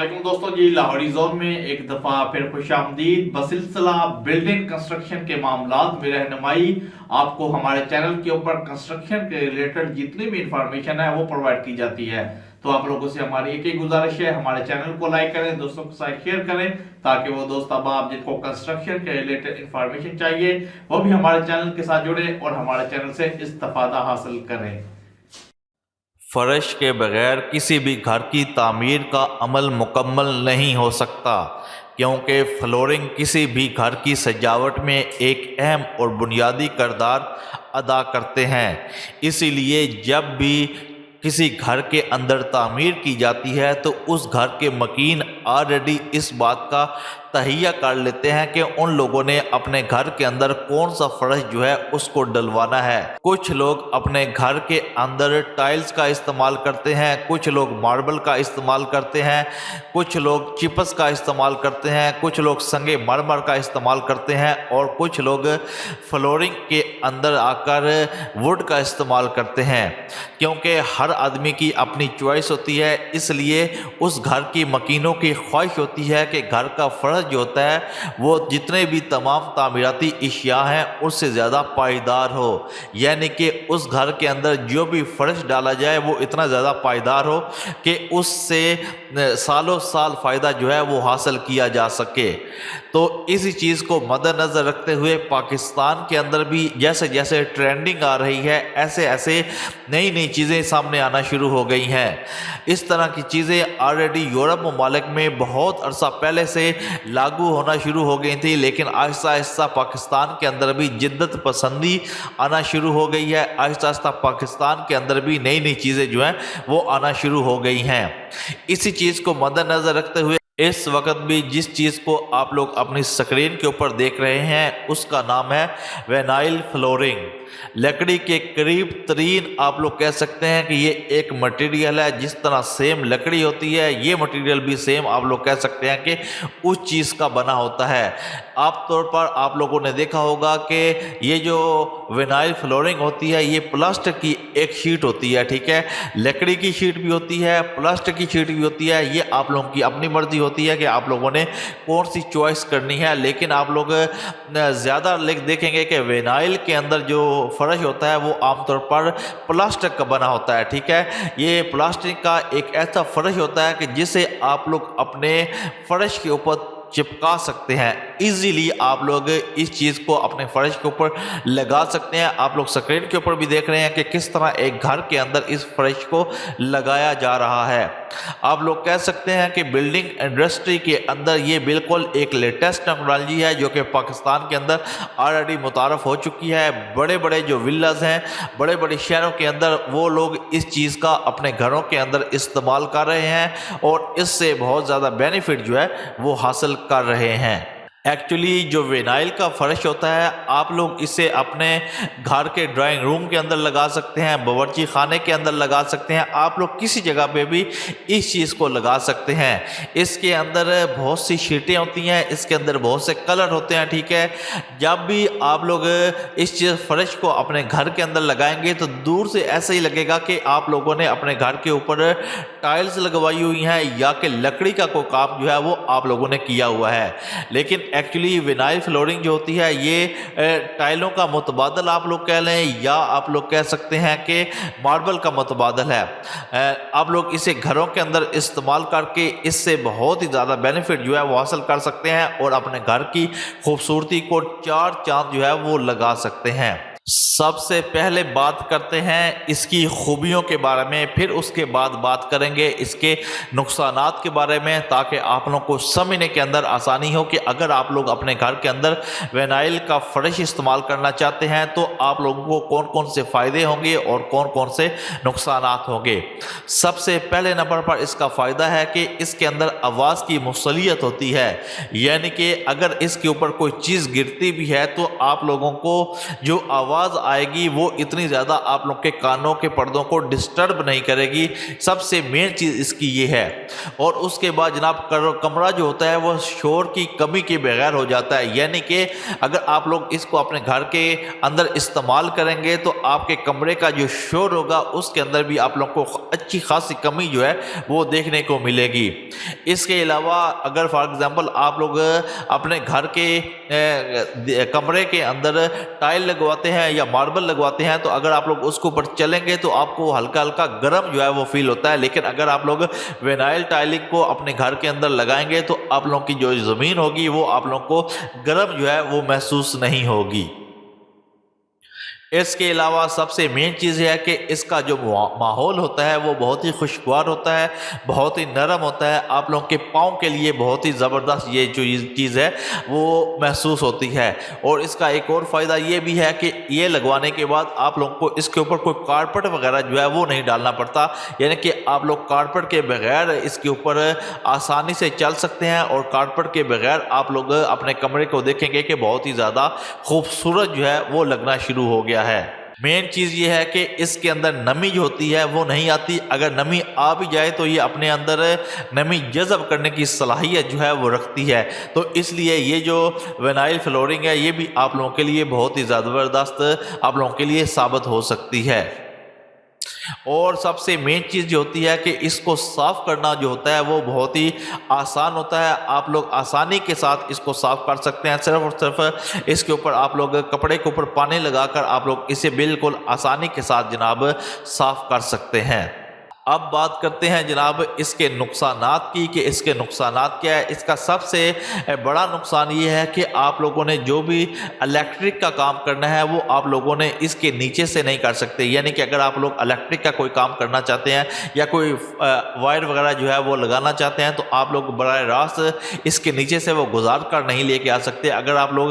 वालेकुम दोस्तों जी। लाहौरी जोन में एक दफा फिर खुश आमदीद। बसिलसिला बिल्डिंग कंस्ट्रक्शन के मामलात में रहनुमाई आपको हमारे चैनल के ऊपर कंस्ट्रक्शन के रिलेटेड जितनी भी इंफॉर्मेशन है वो प्रोवाइड की जाती है। तो आप लोगों से हमारी एक ही गुजारिश है, हमारे चैनल को लाइक करें, दोस्तों के साथ शेयर करें, ताकि वो दोस्त अब जिनको कंस्ट्रक्शन के रिलेटेड इंफॉर्मेशन चाहिए वो भी हमारे चैनल के साथ जुड़े और हमारे चैनल से इस्तेफादा हासिल करें। फर्श के बगैर किसी भी घर की तामीर का अमल मुकम्मल नहीं हो सकता, क्योंकि फ्लोरिंग किसी भी घर की सजावट में एक अहम और बुनियादी किरदार अदा करते हैं। इसीलिए जब भी किसी घर के अंदर तामीर की जाती है तो उस घर के मकीन ऑलरेडी इस बात का तहिया कर लेते हैं कि उन लोगों ने अपने घर के अंदर कौन सा फर्श जो है उसको डलवाना है। कुछ लोग अपने घर के अंदर टाइल्स का इस्तेमाल करते हैं, कुछ लोग मार्बल का इस्तेमाल करते हैं, कुछ लोग चिपस का इस्तेमाल करते हैं, कुछ लोग संगे मरमर का इस्तेमाल करते हैं और कुछ लोग फ्लोरिंग के अंदर आकर वुड का इस्तेमाल करते हैं। क्योंकि हर आदमी की अपनी चॉइस होती है, इसलिए उस घर की मकीनों की ख्वाहिश होती है कि घर का फर्श जो होता है वो जितने भी तमाम तामीराती इशिया हैं उससे ज़्यादा पायदार हो, यानी कि उस घर के अंदर जो भी फर्श डाला जाए वो इतना ज़्यादा पायदार हो कि उससे सालों साल फ़ायदा जो है वो हासिल किया जा सके। तो इसी चीज़ को मद्देनज़र रखते हुए पाकिस्तान के अंदर भी जैसे जैसे ट्रेंडिंग आ रही है ऐसे ऐसे नई नई चीज़ें सामने आना शुरू हो गई हैं। इस तरह की चीज़ें ऑलरेडी यूरोप ममालिक में बहुत अरसा पहले से लागू होना शुरू हो गई थी, लेकिन आहिस्ता आहिस्ता पाकिस्तान के अंदर भी जिद्दत पसंदी आना शुरू हो गई है। आहिस्ता आहिस्ता पाकिस्तान के अंदर भी नई नई चीज़ें जो हैं वो आना शुरू हो गई हैं। इसी चीज़ को मद्देनज़र रखते हुए इस वक्त भी जिस चीज़ को आप लोग अपनी स्क्रीन के ऊपर देख रहे हैं उसका नाम है विनाइल फ्लोरिंग। लकड़ी के करीब तरीन आप लोग कह सकते हैं कि ये एक मटेरियल है। जिस तरह सेम लकड़ी होती है ये मटेरियल भी सेम आप लोग कह सकते हैं कि उस चीज़ का बना होता है। आम तौर पर आप लोगों ने देखा होगा कि ये जो विनाइल फ्लोरिंग होती है ये प्लास्टिक की एक शीट होती है, ठीक है। लकड़ी की शीट भी होती है, प्लास्टिक की शीट भी होती है। ये आप लोगों की अपनी मर्जी होती है कि आप लोगों ने कौन सी चॉइस करनी है, लेकिन आप लोग ज़्यादा देखेंगे कि विनाइल के अंदर जो फर्श होता है वो आमतौर पर प्लास्टिक का बना होता है, ठीक है। ये प्लास्टिक का एक ऐसा फर्श होता है कि जिसे आप लोग अपने फर्श के ऊपर चिपका सकते हैं। इजीली आप लोग इस चीज़ को अपने फर्श के ऊपर लगा सकते हैं। आप लोग स्क्रीन के ऊपर भी देख रहे हैं कि किस तरह एक घर के अंदर इस फर्श को लगाया जा रहा है। आप लोग कह सकते हैं कि बिल्डिंग इंडस्ट्री के अंदर ये बिल्कुल एक लेटेस्ट टेक्नोलॉजी है जो कि पाकिस्तान के अंदर ऑलरेडी मुतारफ़ हो चुकी है। बड़े बड़े जो विल्लाज हैं बड़े बड़े शहरों के अंदर वो लोग इस चीज़ का अपने घरों के अंदर इस्तेमाल कर रहे हैं और इससे बहुत ज़्यादा बेनिफिट जो है वो हासिल कर रहे हैं। एक्चुअली जो विनाइल का फर्श होता है आप लोग इसे अपने घर के ड्राइंग रूम के अंदर लगा सकते हैं, बावर्ची खाने के अंदर लगा सकते हैं, आप लोग किसी जगह पे भी इस चीज़ को लगा सकते हैं। इसके अंदर बहुत सी शीटें होती हैं, इसके अंदर बहुत से कलर होते हैं, ठीक है। जब भी आप लोग इस चीज़ फर्श को अपने घर के अंदर लगाएंगे तो दूर से ऐसा ही लगेगा कि आप लोगों ने अपने घर के ऊपर टाइल्स लगवाई हुई हैं या कि लकड़ी का कोई काम जो है वो आप लोगों ने किया हुआ है। लेकिन एक्चुअली विनाइल फ्लोरिंग जो होती है ये टाइलों का मुतबादल आप लोग कह लें या आप लोग कह सकते हैं कि मार्बल का मुतबादल है। आप लोग इसे घरों के अंदर इस्तेमाल करके इससे बहुत ही ज़्यादा बेनिफिट जो है वो हासिल कर सकते हैं और अपने घर की खूबसूरती को चार चांद जो है वो लगा सकते हैं। सबसे पहले बात करते हैं इसकी खूबियों के बारे में, फिर उसके बाद बात करेंगे इसके नुकसानात के बारे में, ताकि आप लोगों को समझने के अंदर आसानी हो कि अगर आप लोग अपने घर के अंदर विनाइल का फर्श इस्तेमाल करना चाहते हैं तो आप लोगों को कौन कौन से फ़ायदे होंगे और कौन कौन से नुकसानात होंगे। सबसे पहले नंबर पर इसका फ़ायदा है कि इसके अंदर आवाज़ की मुसलियत होती है, यानी कि अगर इसके ऊपर कोई चीज़ गिरती भी है तो आप लोगों को जो आवाज़ آواز آئے گی وہ اتنی زیادہ آپ لوگ کے کانوں کے پردوں کو ڈسٹرب نہیں کرے گی. سب سے مین چیز اس کی یہ ہے. اور اس کے بعد جناب کمرہ جو ہوتا ہے وہ شور کی کمی کے بغیر ہو جاتا ہے. یعنی کہ اگر آپ لوگ اس کو اپنے گھر کے اندر استعمال کریں گے تو آپ کے کمرے کا جو شور ہوگا اس کے اندر بھی آپ لوگ کو اچھی خاصی کمی جو ہے وہ دیکھنے کو ملے گی. اس کے علاوہ اگر فار ایگزامپل آپ لوگ اپنے گھر کے کمرے کے اندر ٹائل لگواتے ہیں یا ماربل لگواتے ہیں تو اگر آپ لوگ اس کے اوپر چلیں گے تو آپ کو ہلکا ہلکا گرم جو ہے وہ فیل ہوتا ہے. لیکن اگر آپ لوگ وینائل ٹائلنگ کو اپنے گھر کے اندر لگائیں گے تو آپ لوگوں کی جو زمین ہوگی وہ آپ لوگوں کو گرم جو ہے وہ محسوس نہیں ہوگی. اس کے علاوہ سب سے مین چیز یہ ہے کہ اس کا جو ماحول ہوتا ہے وہ بہت ہی خوشگوار ہوتا ہے, بہت ہی نرم ہوتا ہے. آپ لوگوں کے پاؤں کے لیے بہت ہی زبردست یہ جو چیز ہے وہ محسوس ہوتی ہے. اور اس کا ایک اور فائدہ یہ بھی ہے کہ یہ لگوانے کے بعد آپ لوگوں کو اس کے اوپر کوئی کارپٹ وغیرہ جو ہے وہ نہیں ڈالنا پڑتا. یعنی کہ آپ لوگ کارپٹ کے بغیر اس کے اوپر آسانی سے چل سکتے ہیں. اور کارپٹ کے بغیر آپ لوگ اپنے کمرے کو دیکھیں گے کہ بہت ہی زیادہ خوبصورت جو ہے وہ لگنا شروع ہو گیا ہے. مین چیز یہ ہے کہ اس کے اندر نمی جو ہوتی ہے وہ نہیں آتی. اگر نمی آ بھی جائے تو یہ اپنے اندر نمی جذب کرنے کی صلاحیت جو ہے وہ رکھتی ہے. تو اس لیے یہ جو وینائل فلورنگ ہے یہ بھی آپ لوگوں کے لیے بہت ہی زبردست آپ لوگوں کے لیے ثابت ہو سکتی ہے. اور سب سے مین چیز جو ہوتی ہے کہ اس کو صاف کرنا جو ہوتا ہے وہ بہت ہی آسان ہوتا ہے. آپ لوگ آسانی کے ساتھ اس کو صاف کر سکتے ہیں. صرف اور صرف اس کے اوپر آپ لوگ کپڑے کے اوپر پانی لگا کر آپ لوگ اسے بالکل آسانی کے ساتھ جناب صاف کر سکتے ہیں. اب بات کرتے ہیں جناب اس کے نقصانات کی کہ اس کے نقصانات کیا ہے. اس کا سب سے بڑا نقصان یہ ہے کہ آپ لوگوں نے جو بھی الیکٹرک کا کام کرنا ہے وہ آپ لوگوں نے اس کے نیچے سے نہیں کر سکتے. یعنی کہ اگر آپ لوگ الیکٹرک کا کوئی کام کرنا چاہتے ہیں یا کوئی وائر وغیرہ جو ہے وہ لگانا چاہتے ہیں تو آپ لوگ براہ راست اس کے نیچے سے وہ گزار کر نہیں لے کے آ سکتے. اگر آپ لوگ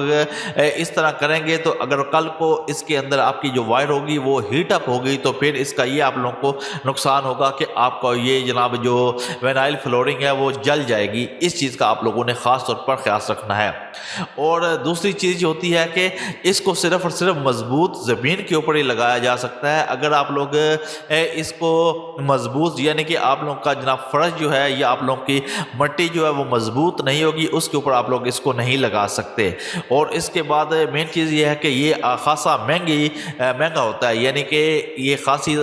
اس طرح کریں گے تو اگر کل کو اس کے اندر آپ کی جو وائر ہوگی وہ ہیٹ اپ ہوگی تو پھر اس کا یہ آپ لوگوں کو نقصان ہوگا کہ آپ کو یہ جناب جو وینائل فلورنگ ہے وہ جل جائے گی. اس چیز کا آپ لوگوں نے خاص طور پر خیال رکھنا ہے. اور دوسری چیز جو ہوتی ہے کہ اس کو صرف اور صرف مضبوط زمین کے اوپر ہی لگایا جا سکتا ہے. اگر آپ لوگ اس کو مضبوط یعنی کہ آپ لوگوں کا جناب فرش جو ہے یا آپ لوگوں کی مٹی جو ہے وہ مضبوط نہیں ہوگی اس کے اوپر آپ لوگ اس کو نہیں لگا سکتے. اور اس کے بعد مین چیز یہ ہے کہ یہ خاصا مہنگا ہوتا ہے. یعنی کہ یہ خاصی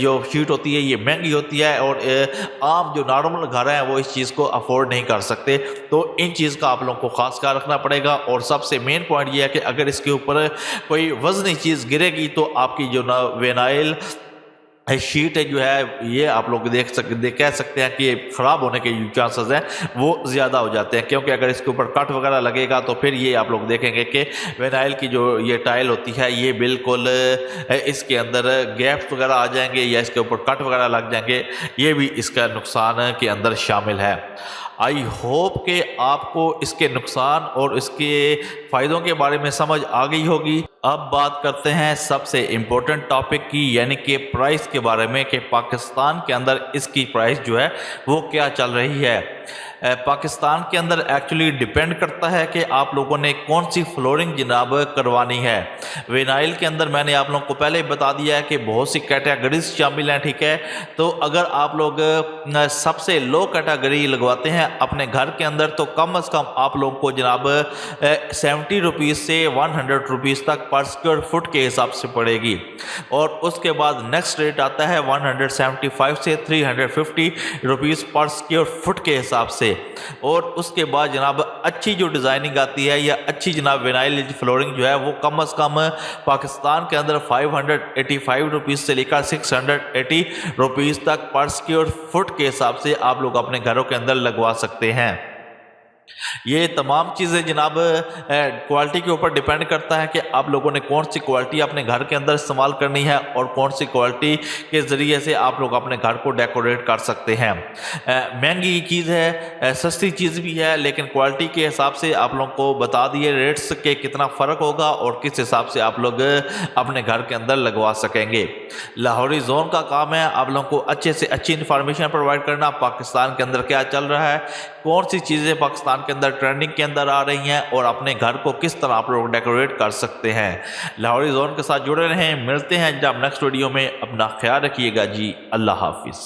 جو شیٹ ہوتی ہے یہ مہنگی ہوتی ہے اور عام جو نارمل گھر ہیں وہ اس چیز کو افورڈ نہیں کر سکتے. تو ان چیز کا آپ لوگوں کو خاص خیال رکھنا پڑے گا. اور سب سے مین پوائنٹ یہ ہے کہ اگر اس کے اوپر کوئی وزنی چیز گرے گی تو آپ کی جو وینائل شیٹ ہے جو ہے یہ آپ لوگ کہہ سکتے ہیں کہ خراب ہونے کے چانسز ہیں وہ زیادہ ہو جاتے ہیں. کیونکہ اگر اس کے اوپر کٹ وغیرہ لگے گا تو پھر یہ آپ لوگ دیکھیں گے کہ وینائل کی جو یہ ٹائل ہوتی ہے یہ بالکل اس کے اندر گیپس وغیرہ آ جائیں گے یا اس کے اوپر کٹ وغیرہ لگ جائیں گے. یہ بھی اس کا نقصان کے اندر شامل ہے. آئی ہوپ کہ آپ کو اس کے نقصان اور اس کے فائدوں کے بارے میں سمجھ آ گئی ہوگی. اب بات کرتے ہیں سب سے امپورٹنٹ ٹاپک کی یعنی کہ پرائس کے بارے میں کہ پاکستان کے اندر اس کی پرائس جو ہے وہ کیا چل رہی ہے. پاکستان کے اندر ایکچولی ڈیپینڈ کرتا ہے کہ آپ لوگوں نے کون سی فلورنگ جناب کروانی ہے. وینائل کے اندر میں نے آپ لوگوں کو پہلے ہی بتا دیا ہے کہ بہت سی کیٹیگریز شامل ہیں. ٹھیک ہے, تو اگر آپ لوگ سب سے لو کیٹیگری لگواتے ہیں اپنے گھر کے اندر تو کم از کم آپ لوگوں کو جناب 70 روپیز سے 100 روپیز تک پر اسکوائر فٹ کے حساب سے پڑے گی. اور اس کے بعد نیکسٹ ریٹ آتا ہے 175 سے 350 روپیز پر اسکوائر فٹ کے حساب سے. اور اس کے بعد جناب اچھی جو ڈیزائننگ آتی ہے یا اچھی جناب وینائل فلورنگ جو ہے وہ کم از کم پاکستان کے اندر 585 روپیز سے لے کر 680 روپیز تک پر اسکوائر فٹ کے حساب سے آپ لوگ اپنے گھروں کے اندر لگوا سکتے ہیں. یہ تمام چیزیں جناب کوالٹی کے اوپر ڈیپینڈ کرتا ہے کہ آپ لوگوں نے کون سی کوالٹی اپنے گھر کے اندر استعمال کرنی ہے اور کون سی کوالٹی کے ذریعے سے آپ لوگ اپنے گھر کو ڈیکوریٹ کر سکتے ہیں. مہنگی چیز ہے, سستی چیز بھی ہے, لیکن کوالٹی کے حساب سے آپ لوگوں کو بتا دیے ریٹس کے کتنا فرق ہوگا اور کس حساب سے آپ لوگ اپنے گھر کے اندر لگوا سکیں گے. لاہوری زون کا کام ہے آپ لوگوں کو اچھے سے اچھی انفارمیشن پرووائڈ کرنا. پاکستان کے اندر کیا چل رہا ہے, कौन सी चीज़ें पाकिस्तान के अंदर ट्रेंडिंग के अंदर आ रही हैं और अपने घर को किस तरह आप लोग डेकोरेट कर सकते हैं। लाहौरी जोन के साथ जुड़े रहें, मिलते हैं जब नेक्स्ट वीडियो में। अपना ख्याल रखिएगा जी, अल्लाह हाफिज़।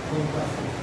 Thank you.